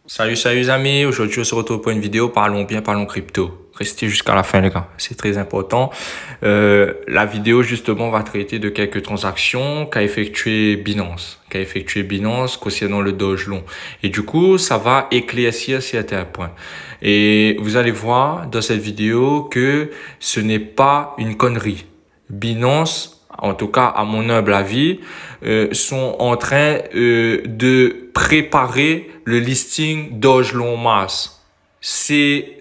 Salut les amis, aujourd'hui on se retrouve pour une vidéo, parlons bien, parlons crypto. Restez jusqu'à la fin les gars, c'est très important. La vidéo justement va traiter de quelques transactions qu'a effectué Binance concernant le Doge Long. Et du coup, ça va éclaircir certains points. Et vous allez voir dans cette vidéo que ce n'est pas une connerie. Binance, en tout cas à mon humble avis, sont en train de préparer le listing Doge Long Mass. C'est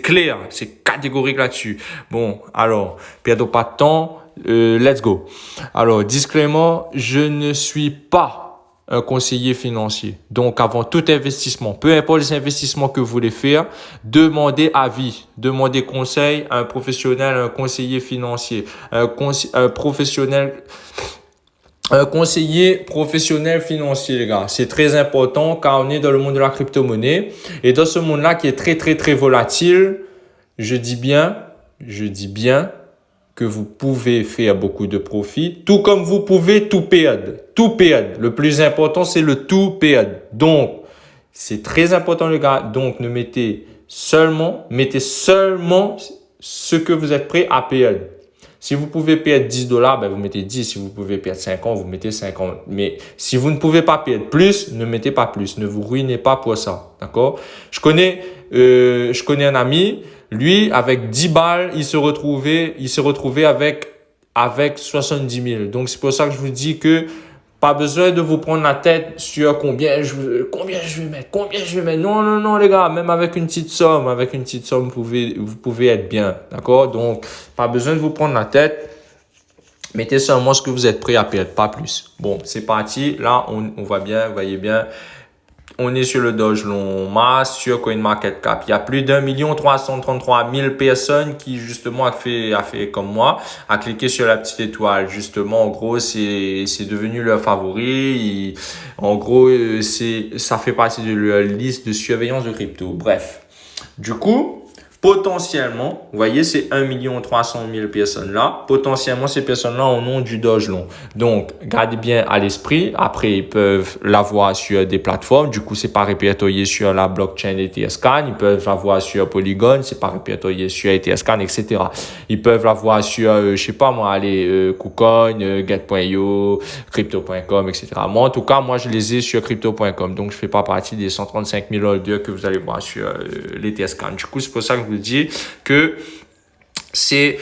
clair, c'est catégorique là-dessus. Bon, alors, perdons pas de temps, let's go. Alors, disclaimer, je ne suis pas un conseiller financier. Donc, avant tout investissement, peu importe les investissements que vous voulez faire, demandez avis, demandez conseil à un professionnel, un conseiller financier, un professionnel, un conseiller professionnel financier, les gars. C'est très important car on est dans le monde de la crypto-monnaie et dans ce monde-là qui est très volatile, je dis bien que vous pouvez faire beaucoup de profits, tout comme vous pouvez tout perdre. Tout perdre. Le plus important, c'est le tout perdre. Donc, c'est très important, les gars. Donc, mettez seulement ce que vous êtes prêt à perdre. Si vous pouvez perdre $10, ben vous mettez 10. Si vous pouvez perdre 50, vous mettez 50. Mais si vous ne pouvez pas perdre plus, ne mettez pas plus. Ne vous ruinez pas pour ça. D'accord? Je connais un ami, lui, avec 10 balles, il se retrouvait avec 70 000. Donc, c'est pour ça que je vous dis que pas besoin de vous prendre la tête sur combien je vais mettre. Non, les gars, même avec une petite somme, vous pouvez être bien. D'accord? Donc, pas besoin de vous prendre la tête. Mettez seulement ce que vous êtes prêt à perdre, pas plus. Bon, c'est parti. Là, on voit bien, vous voyez bien. On est sur le Doge Long Mass, sur CoinMarketCap. Il y a plus d'1 333 000 personnes qui, justement, a fait comme moi, a cliqué sur la petite étoile. Justement, en gros, c'est devenu leur favori. En gros, ça fait partie de leur liste de surveillance de crypto. Bref. Du coup, potentiellement, vous voyez, ces 1 300 000 personnes là, potentiellement, ces personnes-là en ont du Doge Long. Donc, gardez bien à l'esprit. Après, ils peuvent l'avoir sur des plateformes. Du coup, c'est pas répertorié sur la blockchain Etherscan. Ils peuvent l'avoir sur Polygon. C'est pas répertorié sur Etherscan, etc. Ils peuvent l'avoir sur, je sais pas moi, KuCoin, Get.io, Crypto.com, etc. Moi, en tout cas, moi, je les ai sur Crypto.com. Donc, je fais pas partie des 135 000 holders que vous allez voir sur l'Etherscan. Du coup, c'est pour ça que je vous dis que c'est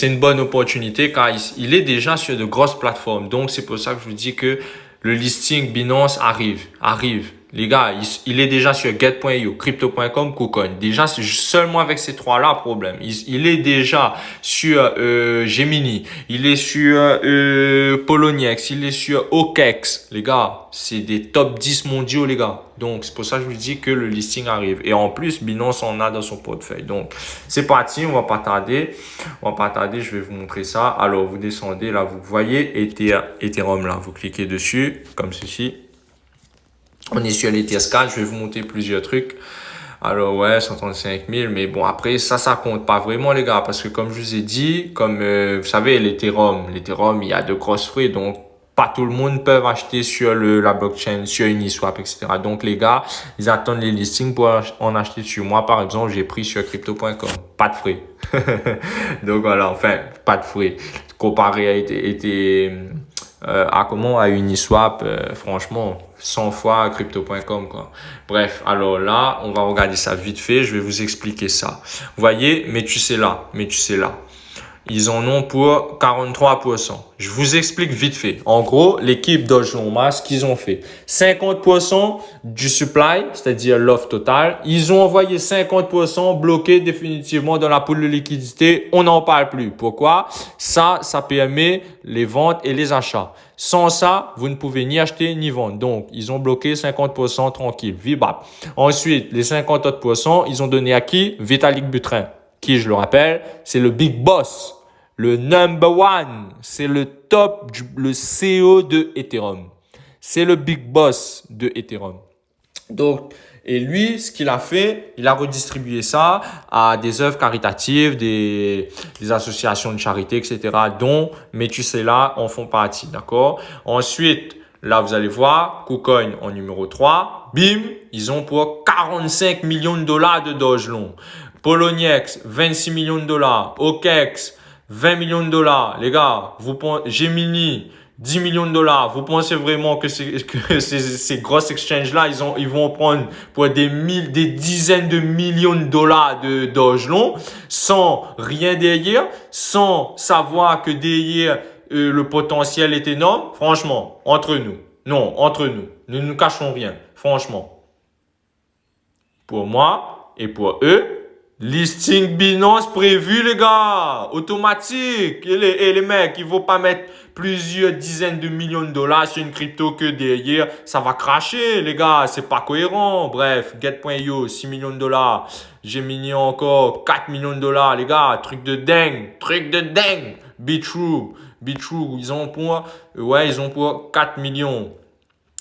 une bonne opportunité car il est déjà sur de grosses plateformes. Donc, c'est pour ça que je vous dis que le listing Binance arrive. Les gars, il est déjà sur Get.io, Crypto.com, KuCoin. Déjà, c'est seulement avec ces trois-là, problème. Il est déjà sur Gemini, il est sur Poloniex, il est sur OKEx. Les gars, c'est des top 10 mondiaux, les gars. Donc, c'est pour ça que je vous dis que le listing arrive. Et en plus, Binance en a dans son portefeuille. Donc, c'est parti, on va pas tarder. Je vais vous montrer ça. Alors, vous descendez là, vous voyez Ethereum là. Vous cliquez dessus, comme ceci. On est sur l'Etherscan, je vais vous montrer plusieurs trucs. Alors ouais, 135 000, mais bon après ça compte pas vraiment les gars, parce que comme je vous ai dit, comme vous savez l'Ethereum, il y a de grosses frais, donc pas tout le monde peut acheter sur la blockchain, sur Uniswap, etc. Donc les gars, ils attendent les listings pour en acheter sur moi. Par exemple, j'ai pris sur crypto.com, pas de frais. Donc voilà, enfin pas de frais. Comparé à Uniswap, franchement, 100 fois crypto.com, quoi. Bref, alors là, on va regarder ça vite fait. Je vais vous expliquer ça. Vous voyez, mais tu sais là. Ils en ont pour 43%. Je vous explique vite fait. En gros, l'équipe Doge Long Mass, qu'ils ont fait 50% du supply, c'est-à-dire l'offre totale. Ils ont envoyé 50% bloqué définitivement dans la pool de liquidité. On n'en parle plus. Pourquoi? Ça permet les ventes et les achats. Sans ça, vous ne pouvez ni acheter ni vendre. Donc, ils ont bloqué 50% tranquille. Vibap. Ensuite, les 50 autres pourcents, ils ont donné à qui? Vitalik Buterin. Qui, je le rappelle, c'est le big boss. Le number one, c'est le top, le CEO de Ethereum. C'est le big boss de Ethereum. Donc, et lui, ce qu'il a fait, il a redistribué ça à des œuvres caritatives, des associations de charité, etc., dont Metusela en font partie, d'accord? Ensuite, là, vous allez voir, KuCoin en numéro 3, bim, ils ont pour 45 millions de dollars de Doge long. Poloniex, 26 millions de dollars. OKEx, 20 millions de dollars. Les gars, Gemini, 10 millions de dollars. Vous pensez vraiment que ces grosses exchanges-là, ils vont prendre pour des dizaines de millions de dollars de Doge long sans rien derrière, sans savoir que derrière le potentiel est énorme? Franchement, entre nous. Non, entre nous. Ne nous cachons rien. Franchement. Pour moi et pour eux, listing Binance prévu, les gars. Automatique. Et les mecs, ils vont pas mettre plusieurs dizaines de millions de dollars sur une crypto que derrière, ça va cracher, les gars. C'est pas cohérent. Bref, Get.io, 6 millions de dollars. Gemini encore, 4 millions de dollars, les gars. Truc de dingue. Truc de dingue. Bitrue, ils ont pour 4 millions.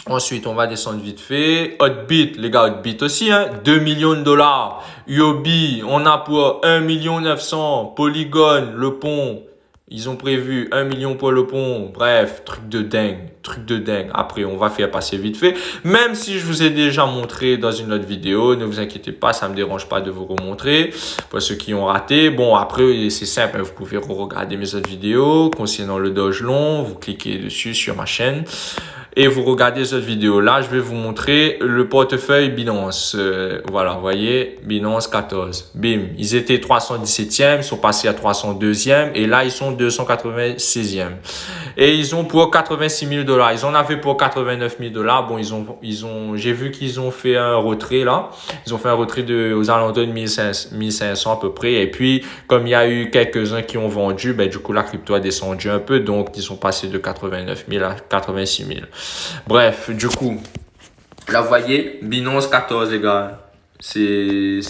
Ensuite, on va descendre vite fait. Hotbit, les gars, Hotbit aussi, 2 millions de dollars. UOB, on a pour 1 900 000. Polygon, le pont, ils ont prévu 1 million pour le pont. Bref, truc de dingue. Après, on va faire passer vite fait. Même si je vous ai déjà montré dans une autre vidéo, ne vous inquiétez pas, ça me dérange pas de vous remontrer. Pour ceux qui ont raté, bon, après, c'est simple, vous pouvez regarder mes autres vidéos concernant le Doge long. Vous cliquez dessus sur ma chaîne. Et vous regardez cette vidéo là, je vais vous montrer le portefeuille Binance. Voilà, vous voyez, Binance 14. Bim, ils étaient 317e, ils sont passés à 302e et là ils sont 296e. Et ils ont pour 86 000 dollars. Ils en avaient pour 89 000 dollars. Bon, j'ai vu qu'ils ont fait un retrait là. Ils ont fait un retrait aux alentours de 1500 à peu près. Et puis, comme il y a eu quelques-uns qui ont vendu, du coup, la crypto a descendu un peu. Donc, ils sont passés de 89 000 à 86 000. Bref, du coup, là, vous voyez, Binance 14, les gars. C'est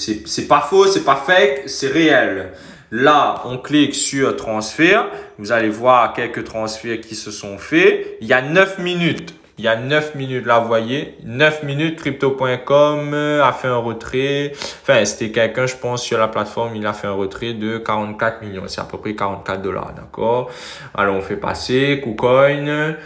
pas faux, c'est pas fake, c'est réel. Là, on clique sur transfert. Vous allez voir quelques transferts qui se sont faits. Il y a 9 minutes. Là, vous voyez, 9 minutes, crypto.com a fait un retrait. Enfin, c'était quelqu'un, je pense, sur la plateforme, il a fait un retrait de 44 millions. C'est à peu près 44 dollars, d'accord? Alors, on fait passer KuCoin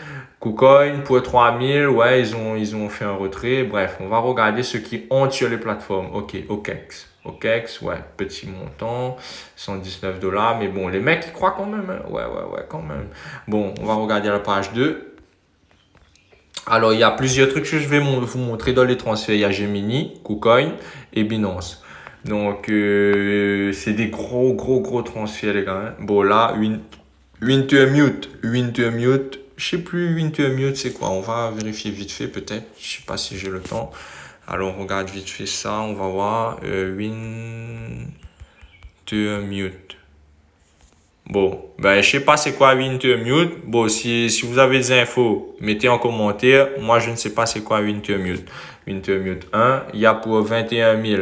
pour 3000, ouais, ils ont fait un retrait. Bref, on va regarder ceux qui ont sur les plateformes. Ok, OKEx, ouais, petit montant, 119 dollars. Mais bon, les mecs, ils croient quand même. Hein. Ouais, quand même. Bon, on va regarder la page 2. Alors, il y a plusieurs trucs que je vais vous montrer dans les transferts. Il y a Gemini, KuCoin et Binance. Donc, c'est des gros transferts, les gars. Hein. Bon, là, Wintermute. Je sais plus, Wintermute, c'est quoi? On va vérifier vite fait, peut-être. Je sais pas si j'ai le temps. Alors, on regarde vite fait ça. On va voir. Wintermute. Bon, je sais pas c'est quoi Wintermute. Bon, si vous avez des infos, mettez en commentaire. Moi, je ne sais pas c'est quoi Wintermute. Wintermute 1, il y a pour 21 000.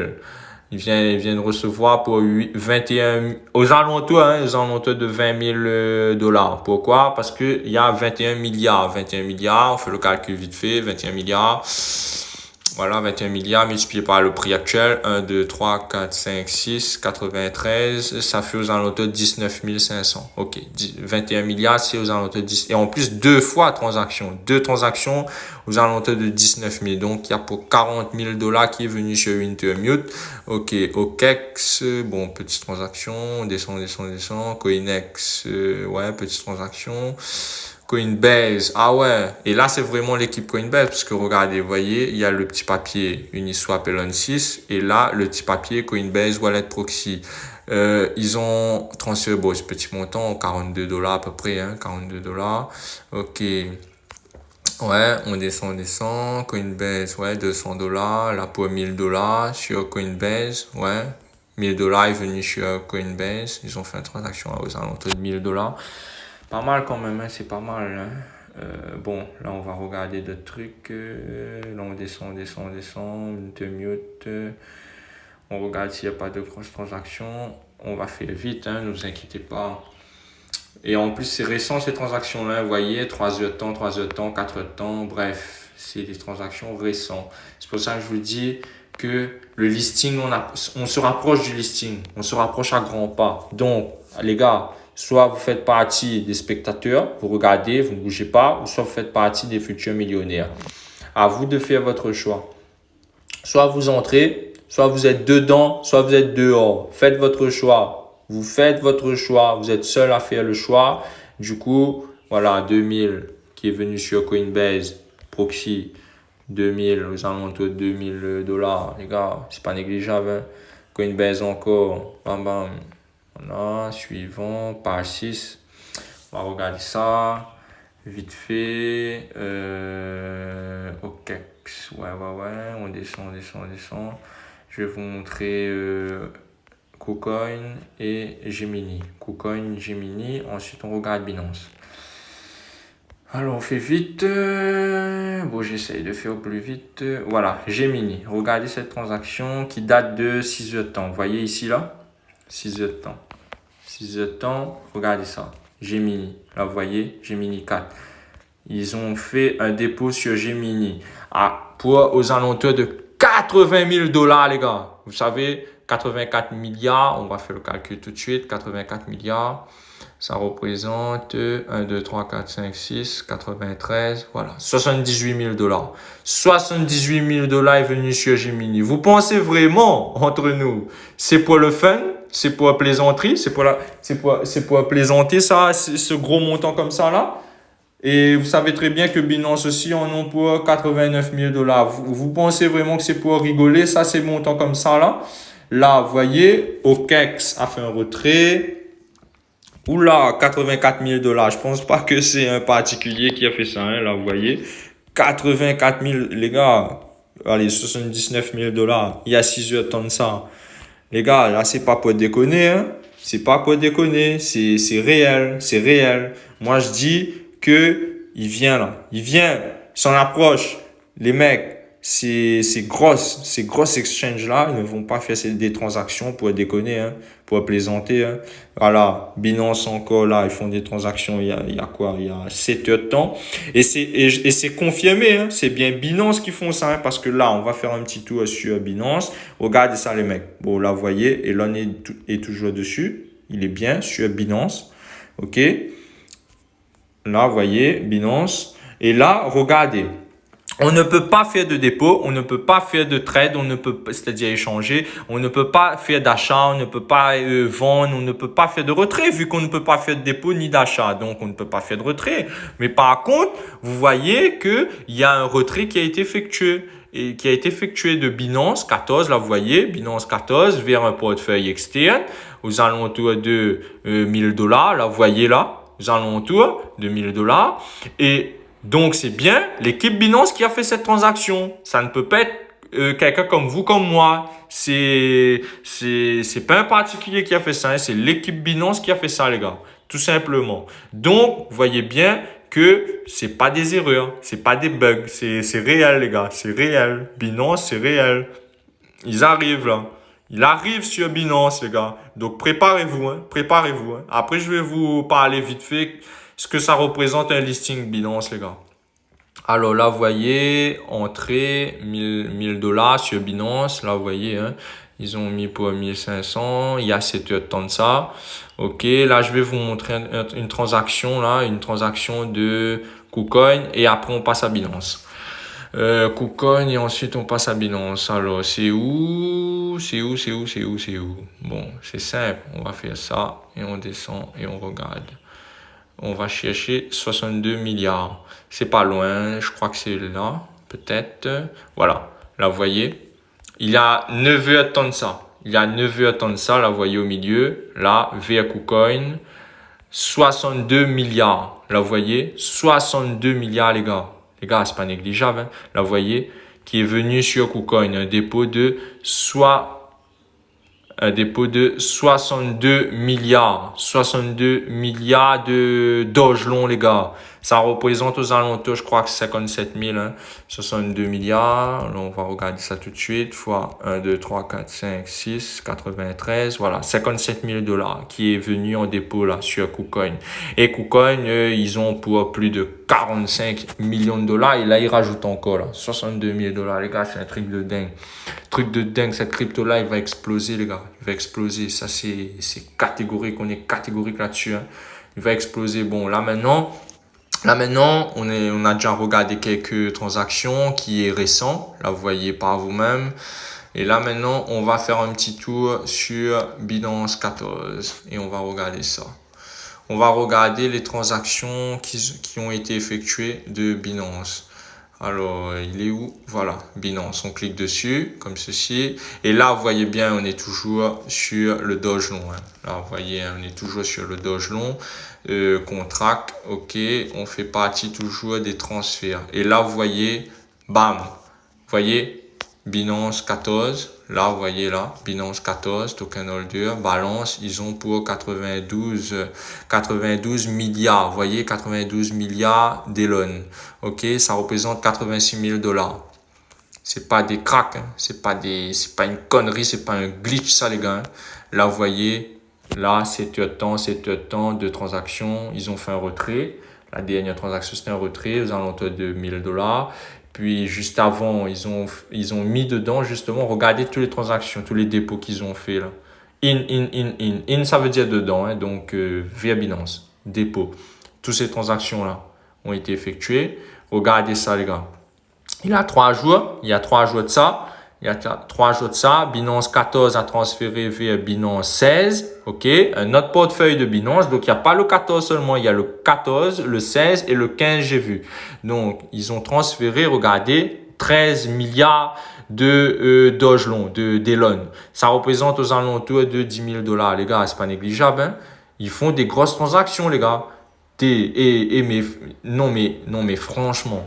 Il vient de recevoir pour 21, aux alentours de 20 000 dollars. Pourquoi? Parce que il y a 21 milliards. 21 milliards, on fait le calcul vite fait. 21 milliards. Voilà, 21 milliards multiplié par le prix actuel. 1, 2, 3, 4, 5, 6, 93. Ça fait aux alentours de 19 500. Ok. 21 milliards, c'est aux alentours de 10. Et en plus, deux transactions aux alentours de 19 000. Donc, il y a pour 40 000 dollars qui est venu sur Wintermute. Ok. OKEx. Bon, petite transaction. On descend. Coinex. Ouais, petite transaction. Coinbase, ah ouais, et là c'est vraiment l'équipe Coinbase parce que regardez, vous voyez, il y a le petit papier Uniswap Elon 6 et là le petit papier Coinbase Wallet Proxy. Ils ont transféré ce petit montant, 42 dollars à peu près, 42 dollars. Ok, ouais, on descend. Coinbase, ouais, 200 dollars, là pour 1000 dollars sur Coinbase, ouais. 1000 dollars est venu sur Coinbase, ils ont fait une transaction aux alentours de 1000 dollars. Pas mal quand même, c'est pas mal. Bon, là on va regarder d'autres trucs. Là on descend. Wintermute. On regarde s'il n'y a pas de grosses transactions. On va faire vite, ne vous inquiétez pas. Et en plus c'est récent ces transactions-là, vous voyez, 3 heures de temps, 4 heures de temps, bref, c'est des transactions récentes. C'est pour ça que je vous dis que le listing, on se rapproche du listing, on se rapproche à grands pas. Donc, les gars, soit vous faites partie des spectateurs, vous regardez, vous ne bougez pas, ou soit vous faites partie des futurs millionnaires. À vous de faire votre choix. Soit vous entrez, soit vous êtes dedans, soit vous êtes dehors. Faites votre choix. Vous faites votre choix. Vous êtes seul à faire le choix. Du coup, voilà, 2000 qui est venu sur Coinbase, proxy, 2000, aux alentours de 2000 dollars. Les gars, c'est pas négligeable. Hein? Coinbase encore. Bam, bam. Voilà, suivant, page 6. On va regarder ça. Vite fait. Ok. Ouais. On descend. Je vais vous montrer KuCoin et Gemini. KuCoin, Gemini. Ensuite, on regarde Binance. Alors, on fait vite. Bon, j'essaye de faire au plus vite. Voilà, Gemini. Regardez cette transaction qui date de 6 heures de temps. Vous voyez ici, là 6 heures de temps. 6 heures de temps. Regardez ça. Gemini. Là, vous voyez, Gemini 4. Ils ont fait un dépôt sur Gemini aux alentours de 80 000 dollars, les gars. Vous savez, 84 milliards. On va faire le calcul tout de suite. 84 milliards. Ça représente 1, 2, 3, 4, 5, 6, 93, voilà, 78 000 dollars. 78 000 dollars est venu sur Gemini. Vous pensez vraiment, entre nous, c'est pour le fun? C'est pour la plaisanterie? C'est pour plaisanter ça, ce gros montant comme ça là? Et vous savez très bien que Binance aussi en ont pour 89 000 dollars. Vous pensez vraiment que c'est pour rigoler, ça, ces montants comme ça là? Là, vous voyez, OKEx a fait un retrait. Oula, 84 000 dollars. Je pense pas que c'est un particulier qui a fait ça, hein, là, vous voyez. 84 000, les gars. Allez, 79 000 dollars. Il y a 6 heures de temps de ça. Les gars, là, c'est pas pour déconner, hein. C'est pas pour déconner. C'est réel. C'est réel. Moi, je dis que il vient, là. Il vient. S'en approche. Les mecs. Ces grosses exchanges-là, ils ne vont pas faire des transactions pour déconner, hein, pour plaisanter. Hein. Voilà, Binance encore là, ils font des transactions il y a quoi? Il y a 7 heures de temps. Et c'est confirmé, hein, c'est bien Binance qui font ça, hein, parce que là, on va faire un petit tour sur Binance. Regardez ça les mecs. Bon, là, vous voyez, Elon est toujours dessus. Il est bien sur Binance. OK. Là, vous voyez, Binance. Et là, regardez. On ne peut pas faire de dépôt, on ne peut pas faire de trade, c'est-à-dire échanger, on ne peut pas faire d'achat, on ne peut pas vendre, on ne peut pas faire de retrait vu qu'on ne peut pas faire de dépôt ni d'achat, donc on ne peut pas faire de retrait. Mais par contre, vous voyez que il y a un retrait qui a été effectué et qui a été effectué de Binance 14, là vous voyez, Binance 14 vers un portefeuille externe aux alentours de 1000 dollars, là vous voyez là, aux alentours de 1000 dollars et donc, c'est bien l'équipe Binance qui a fait cette transaction. Ça ne peut pas être quelqu'un comme vous, comme moi. C'est pas un particulier qui a fait ça. Hein. C'est l'équipe Binance qui a fait ça, les gars. Tout simplement. Donc, vous voyez bien que c'est pas des erreurs. C'est pas des bugs. C'est réel, les gars. C'est réel. Binance, c'est réel. Ils arrivent là. Il arrive sur Binance, les gars. Donc, préparez-vous. Hein. Préparez-vous. Hein. Après, je vais vous parler vite fait ce que ça représente un listing Binance, les gars. Alors là, vous voyez, entrée 1000 dollars sur Binance. Là, vous voyez, hein, ils ont mis pour 1500. Il y a 7 heures de temps de ça. OK, là, je vais vous montrer une transaction, là, une transaction de KuCoin. Et après, on passe à Binance. KuCoin et ensuite, on passe à Binance. Alors, c'est où? Bon, c'est simple. On va faire ça et on descend et on regarde. On va chercher 62 milliards. C'est pas loin, je crois que c'est là, peut-être. Voilà, là vous voyez, il y a 9 heures de temps de ça. Là vous voyez au milieu, là, via KuCoin, 62 milliards. Là vous voyez, 62 milliards les gars. Les gars, c'est pas négligeable. Hein. Là vous voyez, qui est venu sur KuCoin, un dépôt de 62 milliards. 62 milliards de Dogelon, les gars. Ça représente aux alentours, je crois que 57 000, hein. 62 milliards. Là, on va regarder ça tout de suite. Fois 1, 2, 3, 4, 5, 6, 93. Voilà, 57 000 dollars qui est venu en dépôt là sur KuCoin. Et KuCoin, ils ont pour plus de 45 millions de dollars. Et là, ils rajoutent encore là, 62 000 dollars. Les gars, c'est un truc de dingue. Cette crypto-là, il va exploser, les gars. Il va exploser. Ça, c'est catégorique. On est catégorique là-dessus. Hein. Il va exploser. Bon, là, maintenant, Là maintenant, on a déjà regardé quelques transactions qui est récent. Là, vous voyez par vous-même. Et là maintenant, on va faire un petit tour sur Binance 14 et on va regarder ça. On va regarder les transactions qui ont été effectuées de Binance. Alors, il est où? Voilà, Binance. On clique dessus, comme ceci. Et là, vous voyez bien, on est toujours sur le Doge long. Là, vous voyez, on est toujours sur le Doge long. Qu'on traque, ok. On fait partie toujours des transferts. Et là, vous voyez, bam. Vous voyez, Binance 14. Là, vous voyez là, Binance 14, token holder, balance, ils ont pour 92 milliards. Vous voyez, 92 milliards d'Elon. Ok, ça représente 86 000 $. C'est pas des cracks, hein. C'est pas une connerie, c'est pas un glitch, ça, les gars. Là, vous voyez, là, c'est temps de transaction. Ils ont fait un retrait. La dernière transaction, c'était un retrait aux alentours de 1000 $. Puis juste avant, ils ont mis dedans justement, regardez toutes les transactions, tous les dépôts qu'ils ont fait là. In, ça veut dire dedans, hein, donc via Binance, dépôt. Toutes ces transactions là ont été effectuées. Regardez ça les gars. Il y a 3 jours de ça. Binance 14 a transféré vers Binance 16. OK. Un autre portefeuille de Binance. Donc, il n'y a pas le 14 seulement. Il y a le 14, le 16 et le 15, j'ai vu. Donc, ils ont transféré, regardez, 13 milliards de Doge long, d'Elon. Ça représente aux alentours de 10 000 $. Les gars, c'est pas négligeable, hein. Ils font des grosses transactions, les gars. Mais franchement,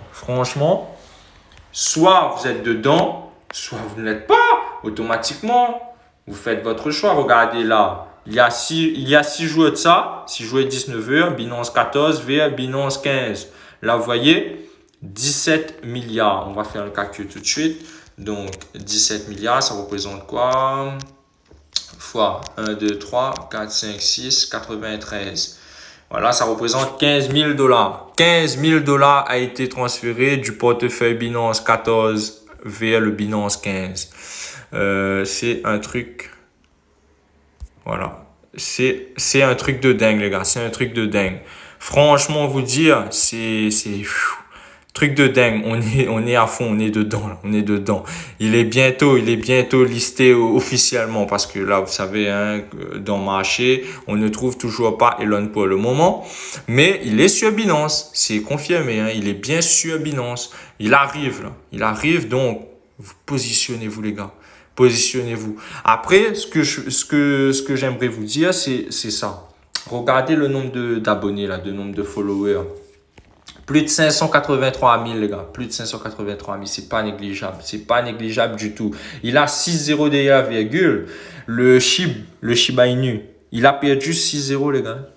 soit vous êtes dedans, soit vous ne l'êtes pas. Automatiquement, vous faites votre choix. Regardez là, il y a 6 jours de ça, 6 jours et 19 heures, Binance 14 vers Binance 15. Là, vous voyez, 17 milliards. On va faire le calcul tout de suite. Donc, 17 milliards, ça représente quoi? Fois 1, 2, 3, 4, 5, 6, 93. Voilà, ça représente 15 000 $. 15 000 $ a été transféré du portefeuille Binance 14 vers le Binance 15. C'est un truc. Voilà. C'est un truc de dingue, les gars. C'est un truc de dingue. Franchement, vous dire, c'est truc de dingue. On est à fond, on est dedans, là. On est dedans. Il est bientôt listé officiellement parce que là, vous savez, hein, dans le marché, on ne trouve toujours pas Elon pour le moment, mais il est sur Binance. C'est confirmé, hein. Il est bien sur Binance. Il arrive, là. Il arrive, donc, vous positionnez-vous, les gars. Positionnez-vous. Après, ce que j'aimerais vous dire, c'est ça. Regardez le nombre d'abonnés, là, le nombre de followers. Plus de 583 000, les gars. Plus de 583 000. C'est pas négligeable. C'est pas négligeable du tout. Il a 6,0 derrière, virgule. Le Shiba Inu, il a perdu 6,0, les gars.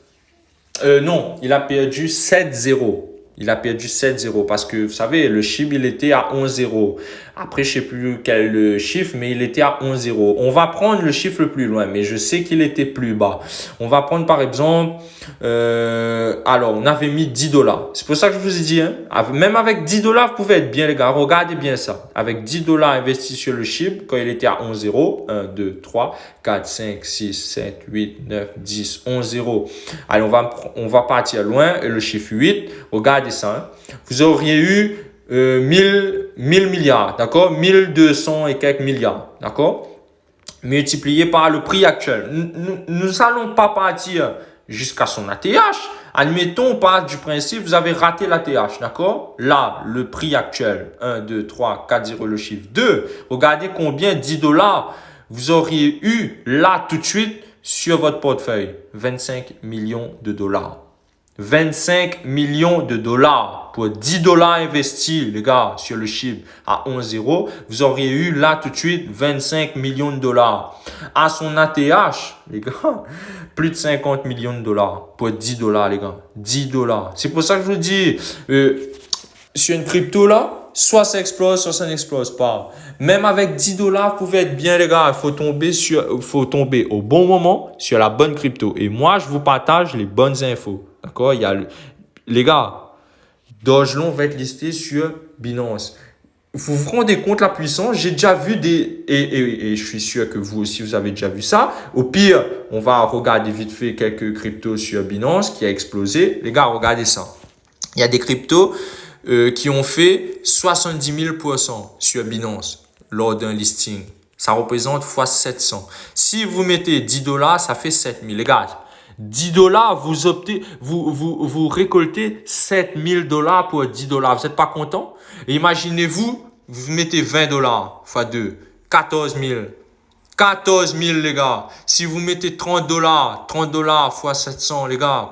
Non, il a perdu 7,0. Il a perdu 7,0 parce que, vous savez, le SHIB, il était à 11,0. Après, je sais plus quel chiffre, mais il était à 11,0. On va prendre le chiffre le plus loin, mais je sais qu'il était plus bas. On va prendre, par exemple, alors, on avait mis 10 $. C'est pour ça que je vous ai dit, hein, même avec 10 $, vous pouvez être bien, les gars. Regardez bien ça. Avec 10 $ investis sur le SHIB, quand il était à 11,0, 1, 2, 3, 4, 5, 6, 7, 8, 9, 10, 11,0. Allez, on va partir loin. Et le chiffre 8, regardez ça. Hein. Vous auriez eu 1000 milliards, d'accord? 1200 et quelques milliards, d'accord? Multiplié par le prix actuel. Nous allons pas partir jusqu'à son ATH. Admettons, on part du principe, vous avez raté l'ATH, d'accord? Là, le prix actuel, 1, 2, 3, 4, 0, le chiffre 2. Regardez combien 10 $ vous auriez eu là tout de suite sur votre portefeuille. 25 millions de $. 25 millions de $. Pour 10 $ investis, les gars, sur le SHIB à 11,0, vous auriez eu là tout de suite 25 millions de $. À son ATH, les gars, plus de 50 millions de $. Pour 10 $, les gars. 10 $. C'est pour ça que je vous dis, sur une crypto là, soit ça explose, soit ça n'explose pas. Même avec 10 $, vous pouvez être bien, les gars. Il faut tomber au bon moment sur la bonne crypto. Et moi, je vous partage les bonnes infos. D'accord? Les gars, Doge long va être listé sur Binance. Vous vous rendez compte la puissance? J'ai déjà vu et je suis sûr que vous aussi, vous avez déjà vu ça. Au pire, on va regarder vite fait quelques cryptos sur Binance qui a explosé. Les gars, regardez ça. Il y a des cryptos qui ont fait 70 000% sur Binance lors d'un listing. Ça représente fois 700. Si vous mettez 10 dollars, ça fait 7 000. Les gars, 10 dollars, vous récoltez 7 000 dollars pour 10 dollars. Vous n'êtes pas content? Imaginez-vous, vous mettez 20 dollars fois 2, 14 000. 14 000, les gars. Si vous mettez 30 dollars fois 700, les gars,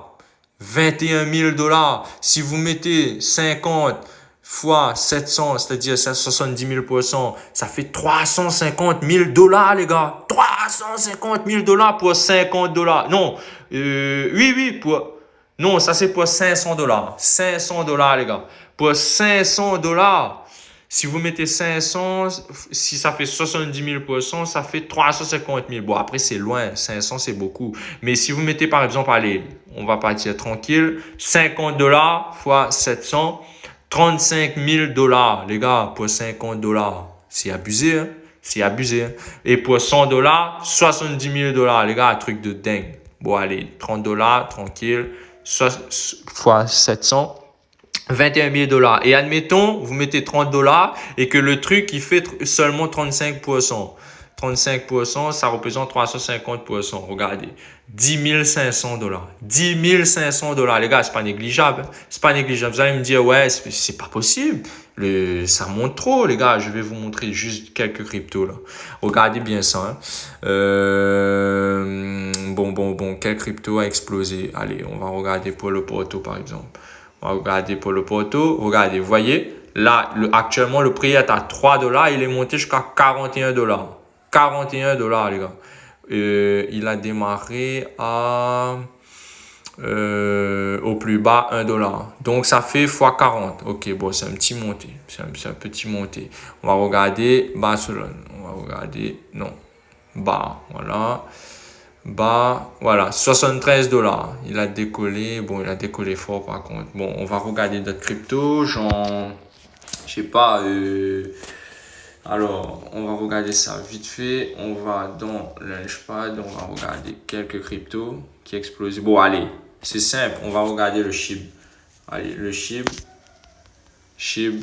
21 000 dollars. Si vous mettez 50 fois 700, c'est-à-dire 70 000%, ça fait 350 000 dollars, les gars. 350 000 dollars pour 50 dollars. Non, oui, non, ça c'est pour 500 dollars. 500 dollars, les gars. Pour 500 dollars, si vous mettez 500, si ça fait 70 000%, ça fait 350 000. Bon, après, c'est loin. 500, c'est beaucoup. Mais si vous mettez, par exemple, allez, on va partir tranquille, 50 dollars fois 700, 35 000 dollars. Les gars, pour 50 dollars, c'est abusé, hein? C'est abusé, hein? Et pour 100 dollars, 70 000 dollars. Les gars, un truc de dingue. Bon, allez, 30 dollars, tranquille, fois 700. 21 000 dollars. Et admettons, vous mettez 30 dollars et que le truc, il fait seulement 35%. 35%, ça représente 350%. Regardez. 10 500 dollars. 10 500 dollars. Les gars, c'est pas négligeable. C'est pas négligeable. Vous allez me dire, ouais, c'est pas possible. Ça monte trop, les gars. Je vais vous montrer juste quelques cryptos, là. Regardez bien ça, hein. Bon. Quel crypto a explosé? Allez, on va regarder pour le Porto, par exemple. On va regarder pour le Porto. Regardez, vous voyez, là, actuellement, le prix est à 3 dollars. Il est monté jusqu'à 41 dollars. 41 dollars, les gars. Il a démarré au plus bas 1 dollar. Donc, ça fait x 40. Ok, bon, c'est un petit monté. C'est un petit monté. On va regarder Barcelone. On va regarder, non, bas, voilà. Bas, voilà, 73 dollars. Il a décollé. Bon, il a décollé fort par contre. Bon, on va regarder d'autres cryptos. Genre, je sais pas. Alors, on va regarder ça vite fait. On va dans Launchpad. On va regarder quelques cryptos qui explosent. Bon, allez, c'est simple. On va regarder le SHIB. Allez, le SHIB. SHIB.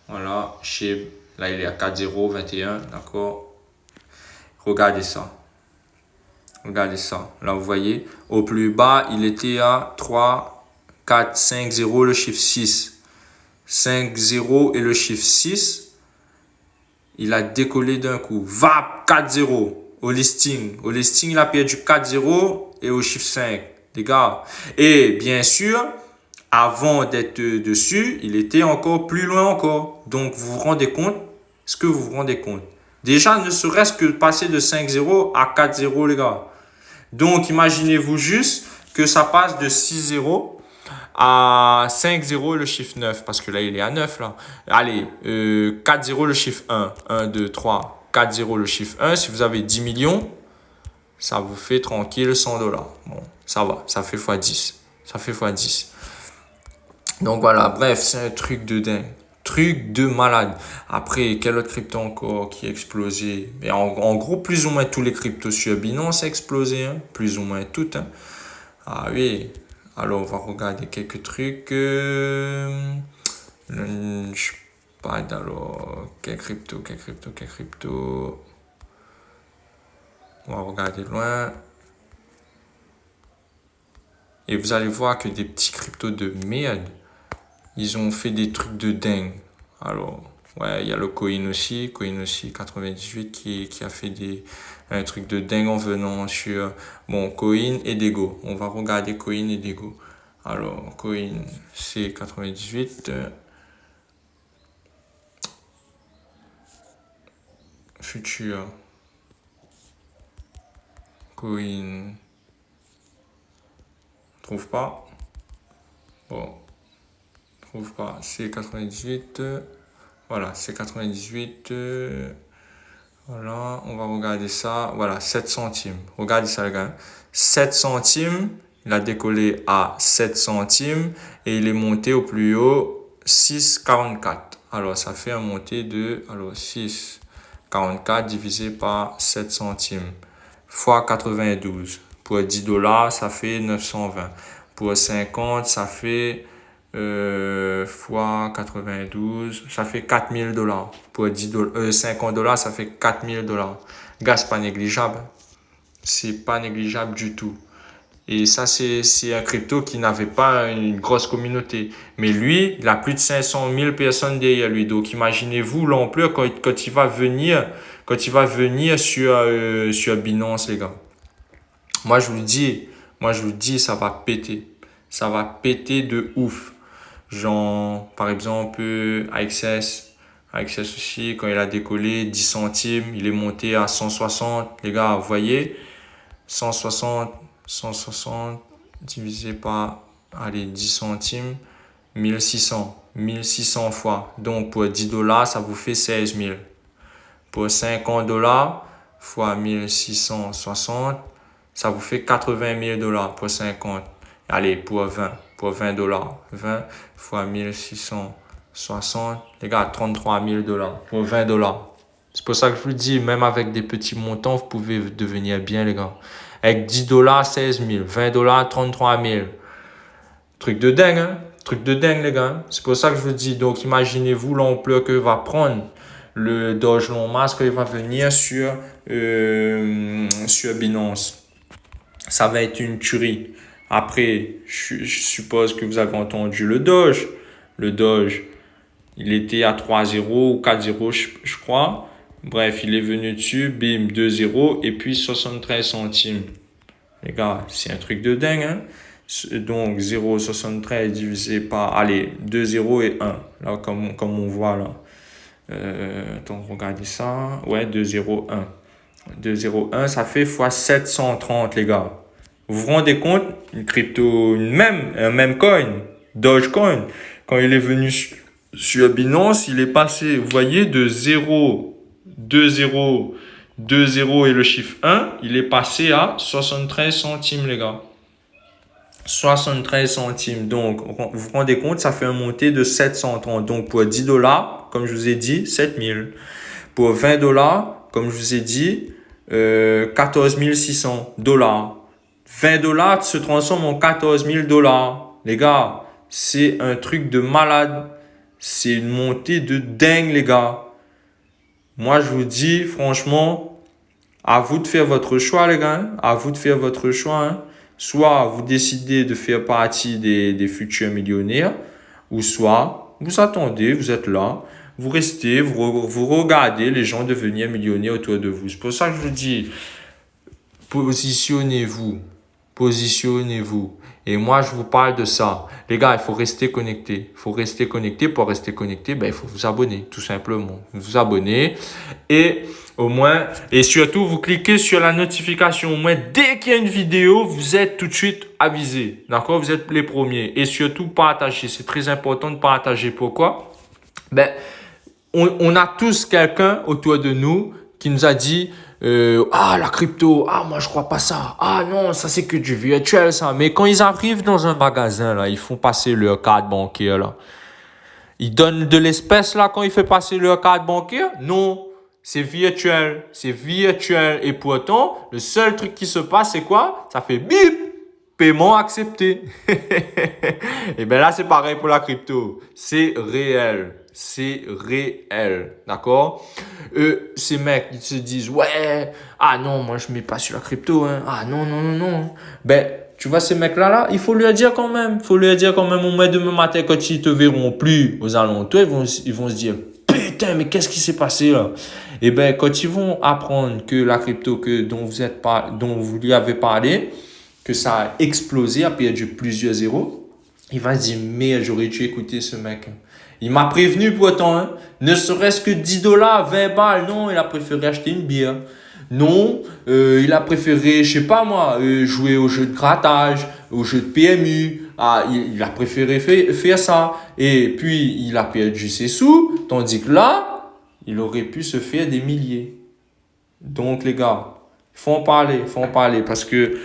Voilà, SHIB. Là, il est à 4,021. D'accord. Regardez ça. Regardez ça. Là, vous voyez, au plus bas, il était à 3, 4, 5, 0, le chiffre 6. 5, 0 et le chiffre 6. Il a décollé d'un coup. VAP, 4, 0 au listing. Au listing, il a perdu 4, 0 et au chiffre 5. Les gars. Et bien sûr, avant d'être dessus, il était encore plus loin encore. Donc, vous vous rendez compte? Est-ce que vous vous rendez compte? Déjà, ne serait-ce que passer de 5-0 à 4-0, les gars. Donc, imaginez-vous juste que ça passe de 6-0 à 5-0 le chiffre 9. Parce que là, il est à 9, là. Allez, 4-0 le chiffre 1. 1, 2, 3. 4-0 le chiffre 1. Si vous avez 10 millions, ça vous fait tranquille 100 dollars. Bon, ça va. Ça fait x10. Ça fait x10. Donc, voilà. Bref, c'est un truc de dingue. Truc de malade. Après, quel autre crypto encore qui a explosé? Mais en gros, plus ou moins tous les cryptos sur Binance ont explosé. Hein? Plus ou moins toutes. Hein? Ah oui. Alors, on va regarder quelques trucs. Alors, quel crypto? On va regarder loin. Et vous allez voir que des petits cryptos de merde, ils ont fait des trucs de dingue. Alors, ouais, il y a le Coin aussi 98 qui a fait un truc de dingue en venant sur, bon, Coin et Dego. On va regarder Coin et Dego. Alors, Coin, c'est 98. Futur. Coin. Trouve pas. Bon. Trouve pas. C'est 98. Voilà, c'est 98. Voilà, on va regarder ça. Voilà, 7 centimes. Regardez ça, les gars. 7 centimes. Il a décollé à 7 centimes et il est monté au plus haut 6,44. Alors, ça fait un monté de 6,44 divisé par 7 centimes fois 92. Pour 10 dollars, ça fait 920. Pour 50, ça fait fois 92, ça fait $4 000. Pour 50 $, ça fait $4 000. Gars, c'est pas négligeable. C'est pas négligeable du tout. Et ça, c'est un crypto qui n'avait pas une grosse communauté. Mais lui, il a plus de 500 000 personnes derrière lui. Donc, imaginez-vous l'ampleur quand il va venir sur Binance, les gars. Moi, je vous le dis, ça va péter. Ça va péter de ouf. Genre, par exemple, AXS aussi, quand il a décollé, 10 centimes, il est monté à 160. Les gars, vous voyez, 160 divisé par, allez, 10 centimes, 1600 fois. Donc, pour 10 $, ça vous fait 16 000. Pour 50 $ fois 1660, ça vous fait 80 000 $ pour 50. Allez, pour 20 $. 20 fois 1660, les gars, 33 000 $ pour 20 $. C'est pour ça que je vous dis, même avec des petits montants, vous pouvez devenir bien, les gars. Avec 10 $, 16 000. 20 $, 33 000. Truc de dingue, hein? Truc de dingue, les gars. C'est pour ça que je vous dis. Donc, imaginez-vous l'ampleur que va prendre le Doge Long Mass quand il va venir sur Binance. Ça va être une tuerie. Après, je suppose que vous avez entendu le Doge. Le Doge, il était à 3-0 ou 4-0, je crois. Bref, il est venu dessus, bim, 2-0 et puis 73 centimes. Les gars, c'est un truc de dingue, hein? Donc, 0,73 divisé par, allez, 2 0 et 1. Là, comme on voit là. Attends, regardez ça. Ouais, 2 0 1. 2 0 1, ça fait fois 730, les gars. Vous vous rendez compte? Une crypto, un même coin, Dogecoin, quand il est venu sur Binance, il est passé, vous voyez, de 0, 2 0, 2 0 et le chiffre 1, il est passé à 73 centimes, les gars. 73 centimes. Donc, vous vous rendez compte, ça fait un monté de 730. Donc, pour 10 $, comme je vous ai dit, 7000. Pour 20 $, comme je vous ai dit, 14 600 $. 20 $ se transforme en 14 000 $. Les gars, c'est un truc de malade. C'est une montée de dingue, les gars. Moi, je vous dis, franchement, à vous de faire votre choix, les gars. À vous de faire votre choix, hein. Soit vous décidez de faire partie des futurs millionnaires, ou soit vous attendez, vous êtes là, vous restez, vous regardez les gens devenir millionnaires autour de vous. C'est pour ça que je vous dis, positionnez-vous. Positionnez-vous. Et moi, je vous parle de ça. Les gars, il faut rester connecté. Il faut rester connecté. Pour rester connecté, il faut vous abonner, tout simplement. Vous abonner et au moins, et surtout, vous cliquez sur la notification. Au moins, dès qu'il y a une vidéo, vous êtes tout de suite avisé. D'accord? Vous êtes les premiers. Et surtout, partagez. C'est très important de partager. Pourquoi? On a tous quelqu'un autour de nous qui nous a dit la crypto, moi je crois pas ça. Ah non, ça c'est que du virtuel ça. Mais quand ils arrivent dans un magasin là, ils font passer leur carte bancaire là. Ils donnent de l'espèce là quand ils font passer leur carte bancaire? Non, c'est virtuel, et pourtant, le seul truc qui se passe c'est quoi? Ça fait bip, paiement accepté. Et bien là c'est pareil pour la crypto, c'est réel. C'est réel, d'accord? Ces mecs, ils se disent, ouais, non, moi, je mets pas sur la crypto, hein. Ah, non. Tu vois, ces mecs-là, il faut leur dire quand même. Il faut leur dire quand même, au moins demain matin, quand ils te verront plus aux alentours, ils vont se dire, putain, mais qu'est-ce qui s'est passé, là? Et quand ils vont apprendre que la crypto dont vous lui avez parlé, que ça a explosé, a perdu plusieurs zéros, il va se dire, merde, j'aurais dû écouter ce mec. Il m'a prévenu pourtant, hein. Ne serait-ce que 10 $, 20 balles. Non, il a préféré acheter une bière. Non, il a préféré, je sais pas moi, jouer au jeu de grattage, au jeu de PMU. Il a préféré faire ça. Et puis, il a perdu ses sous. Tandis que là, il aurait pu se faire des milliers. Donc, les gars, faut en parler. Parce que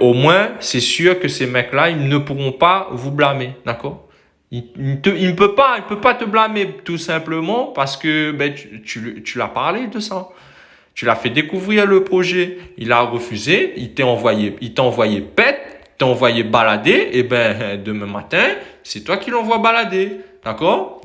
au moins, c'est sûr que ces mecs-là, ils ne pourront pas vous blâmer. D'accord? Il ne peut pas te blâmer tout simplement parce que tu l'as parlé de ça. Tu l'as fait découvrir le projet. Il a refusé. Il t'a envoyé pète. t'as envoyé balader, et ben, demain matin, c'est toi qui l'envoies balader. D'accord?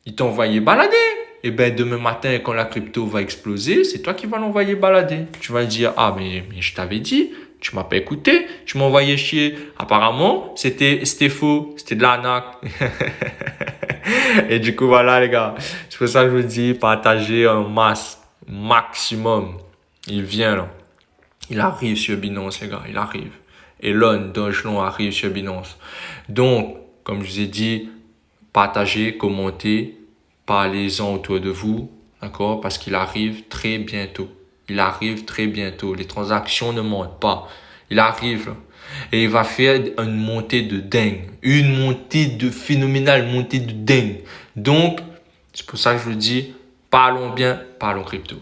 Il t'a envoyé balader. Et ben, demain matin, quand la crypto va exploser, c'est toi qui vas l'envoyer balader. Tu vas dire, ah, mais je t'avais dit, tu m'as pas écouté, tu m'as envoyé chier. Apparemment, c'était faux, c'était de l'arnaque. Et du coup, voilà, les gars. C'est pour ça que je vous dis, partagez en masse, maximum. Il vient, là. Il arrive sur Binance, les gars, il arrive. Elon Dongelon arrive sur Binance. Donc, comme je vous ai dit, partagez, commentez, parlez-en autour de vous, d'accord? Parce qu'il arrive très bientôt. Il arrive très bientôt. Les transactions ne montent pas. Il arrive, là. Et il va faire une montée de dingue. Une montée de phénoménale, une montée de dingue. Donc, c'est pour ça que je vous dis, parlons bien, parlons crypto.